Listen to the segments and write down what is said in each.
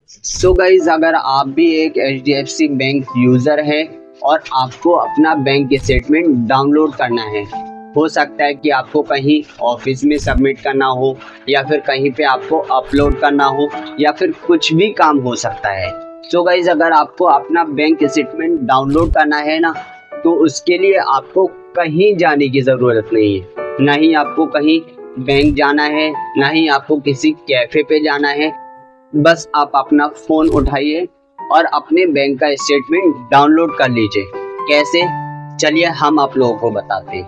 So guys, अगर आप भी एक HDFC बैंक यूज़र है और आपको अपना बैंक स्टेटमेंट डाउनलोड करना है, हो सकता है कि आपको कहीं ऑफिस में सबमिट करना हो या फिर कहीं पे आपको अपलोड करना हो या फिर कुछ भी काम हो सकता है। सो गाइज, अगर आपको अपना बैंक स्टेटमेंट डाउनलोड करना है ना, तो उसके लिए आपको कहीं जाने की ज़रूरत नहीं है। ना ही आपको कहीं बैंक जाना है, ना ही आपको किसी कैफ़े पे जाना है। बस आप अपना फ़ोन उठाइए और अपने बैंक का स्टेटमेंट डाउनलोड कर लीजिए। कैसे? चलिए हम आप लोगों को बताते हैं।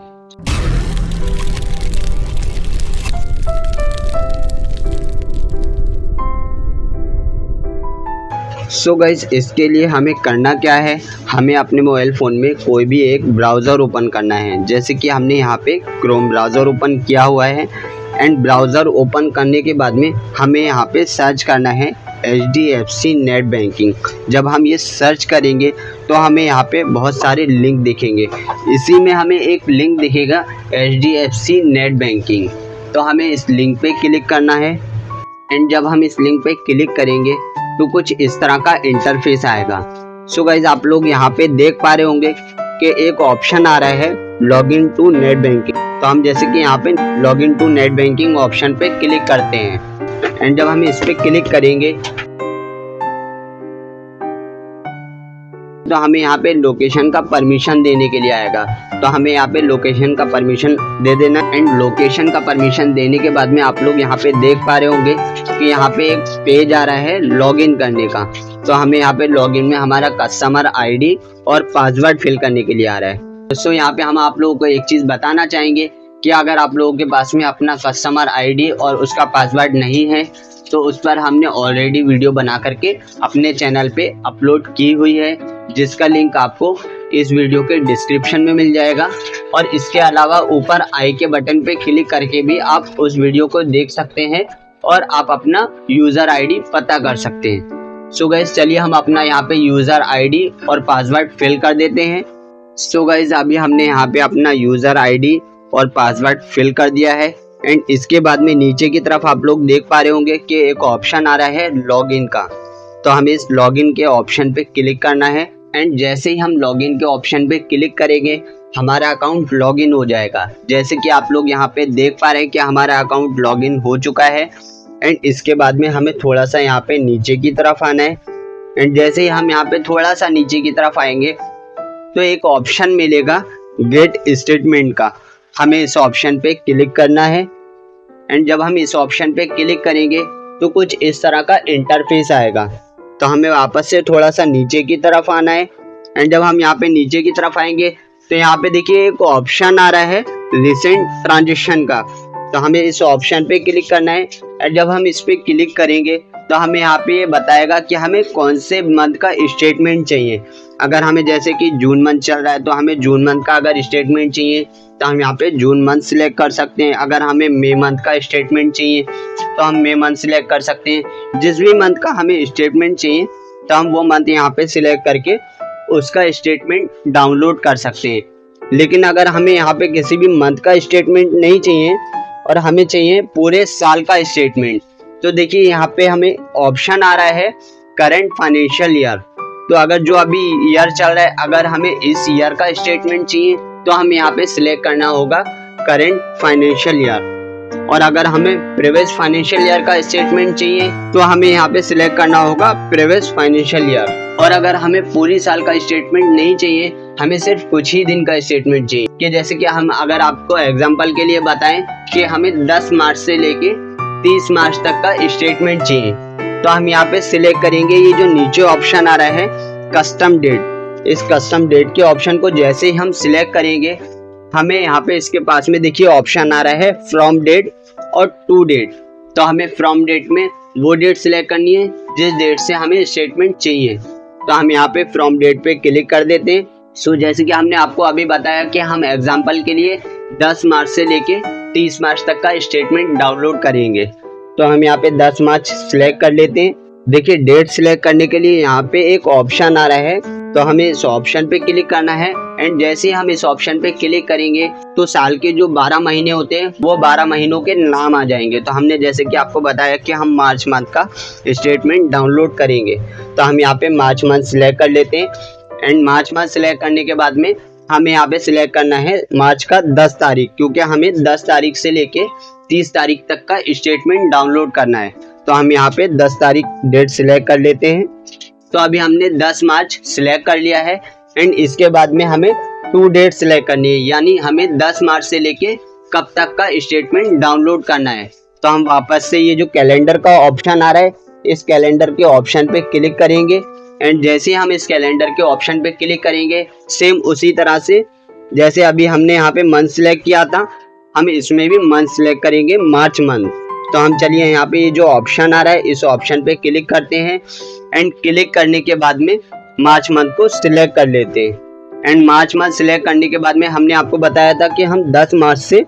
सो गाइज, इसके लिए हमें करना क्या है, हमें अपने मोबाइल फ़ोन में कोई भी एक ब्राउज़र ओपन करना है। जैसे कि हमने यहाँ पे क्रोम ब्राउज़र ओपन किया हुआ है एंड ब्राउज़र ओपन करने के बाद में हमें यहाँ पे सर्च करना है HDFC नेट बैंकिंग। जब हम ये सर्च करेंगे तो हमें यहाँ पे बहुत सारे लिंक दिखेंगे। इसी में हमें एक लिंक दिखेगा HDFC नेट बैंकिंग, तो हमें इस लिंक पे क्लिक करना है। एंड जब हम इस लिंक पे क्लिक करेंगे तो कुछ इस तरह का इंटरफेस आएगा। सो गाइज, आप लोग यहाँ पे देख पा रहे होंगे कि एक ऑप्शन आ रहा है लॉगिन टू नेट बैंकिंग। तो हम जैसे कि यहाँ पे login to net banking option पे क्लिक करते हैं एंड जब हम इस पे क्लिक करेंगे तो हमें यहाँ पे लोकेशन का परमिशन देने के लिए आएगा। तो हमें यहाँ पे लोकेशन का परमिशन दे देना एंड लोकेशन का परमिशन देने के बाद में आप लोग यहाँ पे देख पा रहे होंगे कि यहाँ पे एक पेज आ रहा है लॉगिन करने का। तो हमें यहाँ पे लॉगिन में हमारा कस्टमर ID और पासवर्ड फिल करने के लिए आ रहा है। दोस्तों, यहाँ पे हम आप लोगों को एक चीज़ बताना चाहेंगे कि अगर आप लोगों के पास में अपना कस्टमर ID और उसका पासवर्ड नहीं है तो उस पर हमने ऑलरेडी वीडियो बना करके अपने चैनल पे अपलोड की हुई है, जिसका लिंक आपको इस वीडियो के डिस्क्रिप्शन में मिल जाएगा। और इसके अलावा ऊपर आई के बटन पे क्लिक करके भी आप उस वीडियो को देख सकते हैं और आप अपना यूज़र ID पता कर सकते हैं। सो गाइज, चलिए हम अपना यहाँ पे यूज़र ID और पासवर्ड फिल कर देते हैं। सो गाइज, अभी हमने यहाँ पे अपना यूज़र ID और पासवर्ड फिल कर दिया है एंड इसके बाद में नीचे की तरफ आप लोग देख पा रहे होंगे कि एक ऑप्शन आ रहा है लॉगिन का। तो हमें इस लॉगिन के ऑप्शन पे क्लिक करना है एंड जैसे ही हम लॉगिन के ऑप्शन पे क्लिक करेंगे हमारा अकाउंट लॉगिन हो जाएगा। जैसे कि आप लोग यहाँ पे देख पा रहे हैं कि हमारा अकाउंट लॉगिन हो चुका है एंड इसके बाद में हमें थोड़ा सा यहाँ पे नीचे की तरफ आना है एंड जैसे ही हम यहाँ पे थोड़ा सा नीचे की तरफ आएंगे तो एक ऑप्शन मिलेगा गेट स्टेटमेंट का। हमें इस ऑप्शन पे क्लिक करना है एंड जब हम इस ऑप्शन पे क्लिक करेंगे तो कुछ इस तरह का इंटरफेस आएगा। तो हमें वापस से थोड़ा सा नीचे की तरफ आना है एंड जब हम यहाँ पे नीचे की तरफ आएंगे तो यहाँ पे देखिए एक ऑप्शन आ रहा है रिसेंट ट्रांजेक्शन का। तो हमें इस ऑप्शन पे क्लिक करना है एंड जब हम इस पे क्लिक करेंगे तो हमें यहाँ पे ये बताएगा कि हमें कौन से मंथ का स्टेटमेंट चाहिए। अगर हमें जैसे कि जून मंथ चल रहा है तो हमें जून मंथ का अगर स्टेटमेंट चाहिए तो हम यहाँ पे जून मंथ सिलेक्ट कर सकते हैं। अगर हमें मई मंथ का स्टेटमेंट चाहिए तो हम मई मंथ सिलेक्ट कर सकते हैं। जिस भी मंथ का हमें स्टेटमेंट चाहिए तो हम वो मंथ यहाँ पे सिलेक्ट करके उसका स्टेटमेंट डाउनलोड कर सकते हैं। लेकिन अगर हमें यहाँ पे किसी भी मंथ का स्टेटमेंट नहीं चाहिए और हमें चाहिए पूरे साल का स्टेटमेंट, तो देखिए यहाँ पे हमें ऑप्शन आ रहा है करंट फाइनेंशियल ईयर। तो अगर जो अभी ईयर चल रहा है, अगर हमें इस ईयर का स्टेटमेंट चाहिए तो हमें यहाँ पे सिलेक्ट करना होगा करंट फाइनेंशियल ईयर। और अगर हमें प्रीवियस फाइनेंशियल ईयर का स्टेटमेंट चाहिए तो हमें यहाँ पे सिलेक्ट करना होगा प्रीवियस फाइनेंशियल ईयर। और अगर हमें पूरी साल का स्टेटमेंट नहीं चाहिए, हमें सिर्फ कुछ ही दिन का स्टेटमेंट चाहिए, कि जैसे कि हम अगर आपको एग्जांपल के लिए बताएं कि हमें 10 मार्च से लेके 30 मार्च तक का स्टेटमेंट चाहिए, तो हम यहाँ पे सिलेक्ट करेंगे ये जो नीचे ऑप्शन आ रहा है कस्टम डेट। इस कस्टम डेट के ऑप्शन को जैसे ही हम सिलेक्ट करेंगे हमें यहाँ पे इसके पास में देखिए ऑप्शन आ रहा है फ्रॉम डेट और टू डेट। तो हमें फ्रॉम डेट में वो डेट सिलेक्ट करनी है जिस डेट से हमें स्टेटमेंट चाहिए। तो हम यहाँ पे फ्रॉम डेट पे क्लिक कर देते हैं। सो जैसे कि हमने आपको अभी बताया कि हम एग्जांपल के लिए 10 मार्च से लेके 30 मार्च तक का स्टेटमेंट डाउनलोड करेंगे। तो हम यहाँ पे 10 मार्च सिलेक्ट कर लेते हैं। देखिए डेट सिलेक्ट करने के लिए यहाँ पे एक ऑप्शन आ रहा है तो हमें इस ऑप्शन पे क्लिक करना है एंड जैसे ही हम इस ऑप्शन पे क्लिक करेंगे तो साल के जो 12 महीने होते हैं वो 12 महीनों के नाम आ जाएंगे। तो हमने जैसे कि आपको बताया कि हम मार्च मंथ का स्टेटमेंट डाउनलोड करेंगे, तो हम यहाँ पे मार्च मंथ सिलेक्ट कर लेते हैं एंड मार्च मंथ सिलेक्ट करने के बाद में हमें यहाँ पे सिलेक्ट करना है मार्च का 10 तारीख, क्योंकि हमें 10 तारीख से लेके 30 तारीख तक का स्टेटमेंट डाउनलोड करना है। तो हम यहाँ पे 10 तारीख डेट सिलेक्ट कर लेते हैं। तो अभी हमने 10 मार्च सिलेक्ट कर लिया है एंड इसके बाद में हमें 2 डेट सिलेक्ट करनी है, यानी हमें 10 मार्च से लेके कब तक का स्टेटमेंट डाउनलोड करना है। तो हम वापस से ये जो कैलेंडर का ऑप्शन आ रहा है इस कैलेंडर के ऑप्शन पे क्लिक करेंगे एंड जैसे हम इस कैलेंडर के ऑप्शन पे क्लिक करेंगे सेम उसी तरह से जैसे अभी हमने यहाँ पे मंथ सिलेक्ट किया था हम इसमें भी मंथ सिलेक्ट करेंगे मार्च मंथ। तो हम चलिए यहाँ पे ये जो ऑप्शन आ रहा है इस ऑप्शन पे क्लिक करते हैं एंड क्लिक करने के बाद में मार्च मंथ को सिलेक्ट कर लेते हैं एंड मार्च मंथ सिलेक्ट करने के बाद में हमने आपको बताया था कि हम 10 मार्च से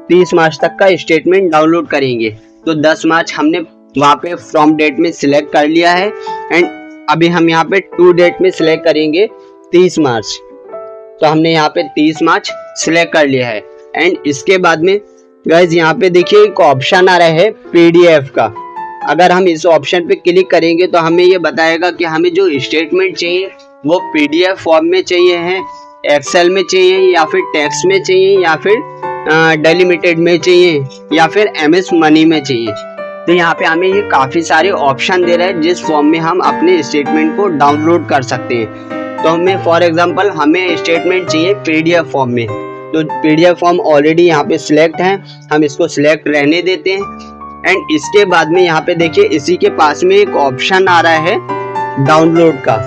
30 मार्च तक का स्टेटमेंट डाउनलोड करेंगे। तो 10 मार्च हमने वहाँ पे फ्रॉम डेट में सिलेक्ट कर लिया है एंड अभी हम यहाँ पे टू डेट में सिलेक्ट करेंगे 30 मार्च। तो हमने यहाँ पे 30 मार्च सिलेक्ट कर लिया है एंड इसके बाद में गाइज यहाँ पे देखिए एक ऑप्शन आ रहा है पीडीएफ का। अगर हम इस ऑप्शन पे क्लिक करेंगे तो हमें ये बताएगा कि हमें जो स्टेटमेंट चाहिए वो पीडीएफ फॉर्म में चाहिए है, एक्सेल में चाहिए या फिर टेक्स्ट में चाहिए या फिर डेलिमिटेड में चाहिए या फिर एमएस मनी में चाहिए। तो यहाँ पे हमें ये काफ़ी सारे ऑप्शन दे रहा है जिस फॉर्म में हम अपने स्टेटमेंट को डाउनलोड कर सकते हैं। तो हमें फॉर एग्जांपल हमें स्टेटमेंट चाहिए पीडीएफ फॉर्म में, तो पीडीएफ फॉर्म ऑलरेडी यहाँ पे सिलेक्ट है, हम इसको सिलेक्ट रहने देते हैं एंड इसके बाद में यहाँ पे देखिए इसी के पास में एक ऑप्शन आ रहा है डाउनलोड का।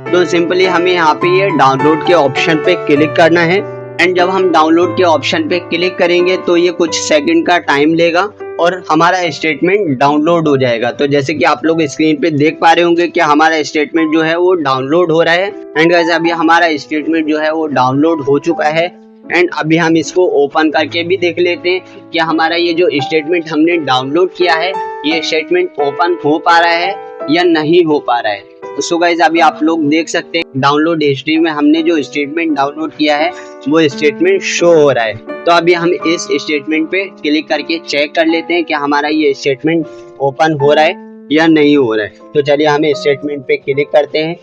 तो सिंपली हमें यहाँ पे ये डाउनलोड के ऑप्शन पे क्लिक करना है एंड जब हम डाउनलोड के ऑप्शन पे क्लिक करेंगे तो ये कुछ सेकंड का टाइम लेगा और हमारा स्टेटमेंट डाउनलोड हो जाएगा। तो जैसे कि आप लोग स्क्रीन पे देख पा रहे होंगे कि हमारा स्टेटमेंट जो है वो डाउनलोड हो रहा है एंड गाइस अभी हमारा स्टेटमेंट जो है वो डाउनलोड हो चुका है एंड अभी हम इसको ओपन करके भी देख लेते हैं कि हमारा ये जो स्टेटमेंट हमने डाउनलोड किया है ये स्टेटमेंट ओपन हो पा रहा है या नहीं हो पा रहा है। सो गाइस अभी आप लोग देख सकते हैं डाउनलोड हिस्ट्री में हमने जो स्टेटमेंट डाउनलोड किया है वो स्टेटमेंट शो हो रहा है। तो अभी हम इस स्टेटमेंट पे क्लिक करके चेक कर लेते हैं कि हमारा ये स्टेटमेंट ओपन हो रहा है या नहीं हो रहा है। तो चलिए हम स्टेटमेंट पे क्लिक करते हैं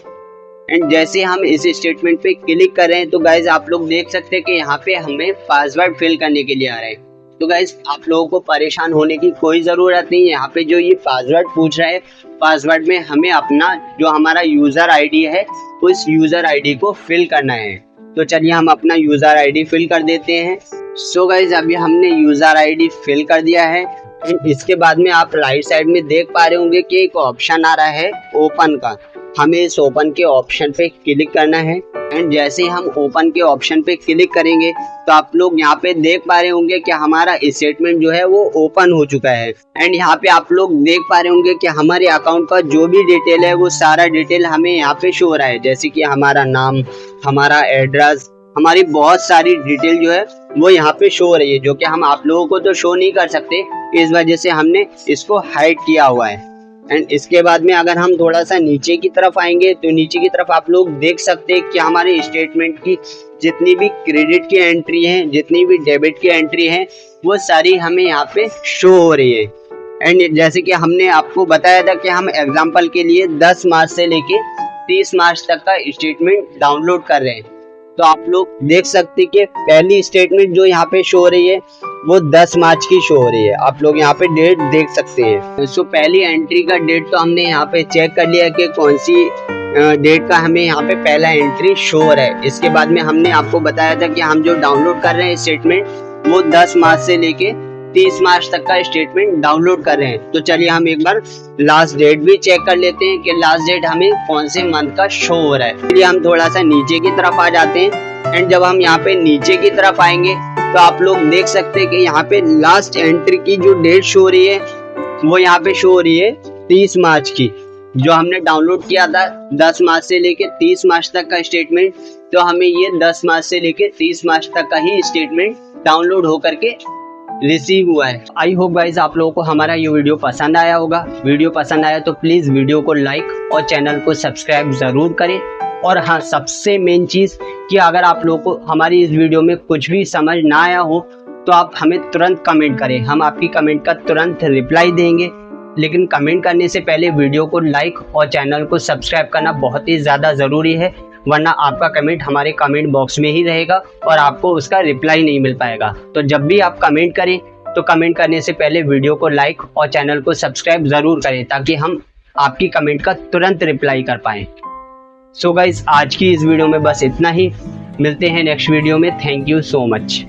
एंड जैसे हम इस स्टेटमेंट पे क्लिक कर रहे हैं तो गाइज आप लोग देख सकते हैं कि यहाँ पे हमें पासवर्ड फिल करने के लिए आ रहा है। तो गाइज आप लोगों को परेशान होने की कोई ज़रूरत नहीं है। यहाँ पे जो ये पासवर्ड पूछ रहा है पासवर्ड में हमें अपना जो हमारा यूज़र आईडी है उस यूज़र आईडी को फिल करना है। तो चलिए हम अपना यूज़र आईडी फिल कर देते हैं। सो गाइज अभी हमने यूज़र आईडी फिल कर दिया है एंड इसके बाद में आप राइट साइड में देख पा रहे होंगे कि एक ऑप्शन आ रहा है ओपन का। हमें इस ओपन के ऑप्शन पे क्लिक करना है एंड जैसे ही हम ओपन के ऑप्शन पे क्लिक करेंगे तो आप लोग यहाँ पे देख पा रहे होंगे कि हमारा स्टेटमेंट जो है वो ओपन हो चुका है एंड यहाँ पे आप लोग देख पा रहे होंगे कि हमारे अकाउंट का जो भी डिटेल है वो सारा डिटेल हमें यहाँ पे शो हो रहा है, जैसे कि हमारा नाम, हमारा एड्रेस, हमारी बहुत सारी डिटेल जो है वो यहाँ पे शो हो रही है, जो कि हम आप लोगों को तो शो नहीं कर सकते, इस वजह से हमने इसको हाइड किया हुआ है। एंड इसके बाद में अगर हम थोड़ा सा नीचे की तरफ आएंगे तो नीचे की तरफ आप लोग देख सकते हैं कि हमारे स्टेटमेंट की जितनी भी क्रेडिट की एंट्री हैं, जितनी भी डेबिट की एंट्री हैं, वो सारी हमें यहाँ पे शो हो रही है। एंड जैसे कि हमने आपको बताया था कि हम एग्जांपल के लिए 10 मार्च से लेके 30 मार्च तक का स्टेटमेंट डाउनलोड कर रहे हैं। तो आप लोग देख सकते हैं कि पहली स्टेटमेंट जो यहाँ पे शो हो रही है वो 10 मार्च की शो हो रही है। आप लोग यहाँ पे डेट देख सकते हैं। सो पहली एंट्री का डेट तो हमने यहाँ पे चेक कर लिया कि कौन सी डेट का हमें यहाँ पे पहला एंट्री शो हो रहा है। इसके बाद में हमने आपको बताया था कि हम जो डाउनलोड कर रहे हैं स्टेटमेंट वो 10 मार्च से लेके 30 मार्च तक का स्टेटमेंट डाउनलोड कर रहे हैं। तो चलिए हम एक बार लास्ट डेट भी चेक कर लेते हैं कि लास्ट डेट हमें कौन से मंथ का शो हो रहा है। चलिए हम थोड़ा सा नीचे की तरफ आ जाते हैं एंड जब हम यहाँ पे नीचे की तरफ आएंगे तो आप लोग देख सकते हैं कि यहाँ पे लास्ट एंट्री की जो डेट शो हो रही है वो यहाँ पे शो हो रही है 30 मार्च की, जो हमने डाउनलोड किया था 10 मार्च से लेके 30 मार्च तक का स्टेटमेंट। तो हमें ये 10 मार्च से लेके 30 मार्च तक का ही स्टेटमेंट डाउनलोड होकर के रिसीव हुआ है। आई होप गाइस आप लोगों को हमारा ये वीडियो पसंद आया होगा। वीडियो पसंद आया तो प्लीज़ वीडियो को लाइक और चैनल को सब्सक्राइब ज़रूर करें। और हाँ, सबसे मेन चीज़ कि अगर आप लोगों को हमारी इस वीडियो में कुछ भी समझ ना आया हो तो आप हमें तुरंत कमेंट करें, हम आपकी कमेंट का तुरंत रिप्लाई देंगे। लेकिन कमेंट करने से पहले वीडियो को लाइक और चैनल को सब्सक्राइब करना बहुत ही ज़्यादा ज़रूरी है, वरना आपका कमेंट हमारे कमेंट बॉक्स में ही रहेगा और आपको उसका रिप्लाई नहीं मिल पाएगा। तो जब भी आप कमेंट करें तो कमेंट करने से पहले वीडियो को लाइक और चैनल को सब्सक्राइब ज़रूर करें, ताकि हम आपकी कमेंट का तुरंत रिप्लाई कर पाएँ। सो गाइस, आज की इस वीडियो में बस इतना ही। मिलते हैं नेक्स्ट वीडियो में। Thank you so much.